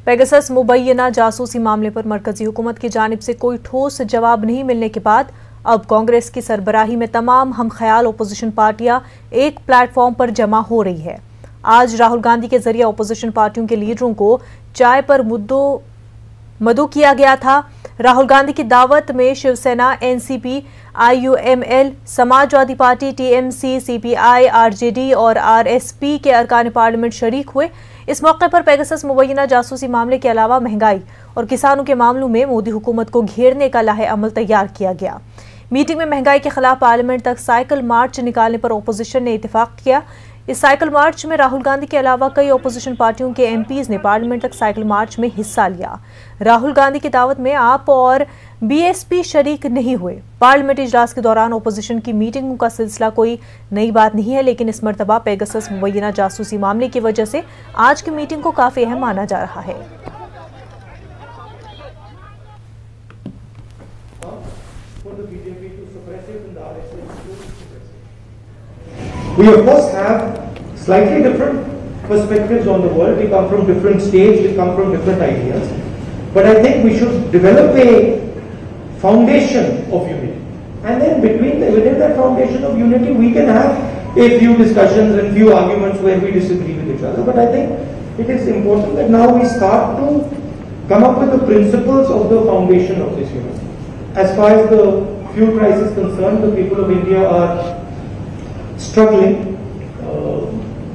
Pegasus मुबैना जासूसी मामले पर मरकजी हुकूमत की जानिब से कोई ठोस जवाब नहीं मिलने के बाद अब कांग्रेस की सरबराही में तमाम हमख्याल ओपोजिशन पार्टियां एक प्लेटफॉर्म पर जमा हो रही है। आज राहुल गांधी के जरिए ओपोजिशन पार्टियों के लीडरों को चाय पर मदु किया गया था। राहुल गांधी की दावत में Shiv Sena, NCP, IUML, Samajwadi party, TMC, CPI, RJD और आरएसपी के अरकान पार्लियामेंट शरीक हुए। इस मौके पर पेगासस मुबैना जासूसी मामले के अलावा महंगाई और किसानों के मामलों में मोदी हुकूमत को घेरने का लाहे अमल तैयार किया गया। मीटिंग में महंगाई के खिलाफ पार्लियामेंट तक साइकिल मार्च निकालने पर ओपोजिशन ने इत्तेफाक किया। इस साइकिल मार्च में राहुल गांधी के अलावा कई ओपोजिशन पार्टियों के एमपीज ने पार्लियामेंट तक साइकिल मार्च में हिस्सा लिया। राहुल गांधी की दावत में आप और बीएसपी शरीक नहीं हुए। पार्लियामेंट इजलास के दौरान ओपोजिशन की मीटिंगों का सिलसिला कोई नई बात नहीं है, लेकिन इस मरतबा पेगासस मुबैना जासूसी मामले की वजह से आज की मीटिंग को काफी अहम माना जा रहा है। We of course have slightly different perspectives on the world. We come from different states, we come from different ideas. But I think we should develop a foundation of unity. And then within that foundation of unity, we can have a few discussions and few arguments where we disagree with each other. But I think it is important that now we start to come up with the principles of the foundation of this unity. As far as the fuel crisis is concerned, the people of India are struggling.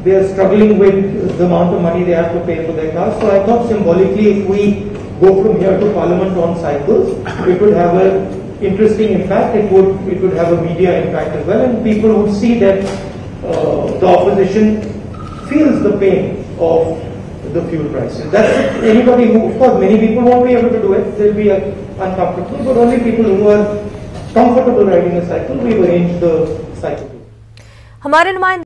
They are struggling with the amount of money they have to pay for their cars. So I thought symbolically, if we go from here to Parliament on cycles, it would have an interesting impact. It would have a media impact as well, and people would see that the opposition feels the pain of the fuel prices. That's it. Anybody who, of course, many people won't be able to do it. They'll be uncomfortable, but only people who are comfortable riding a cycle, we've arranged the cycle. हमारे नुमाइंदे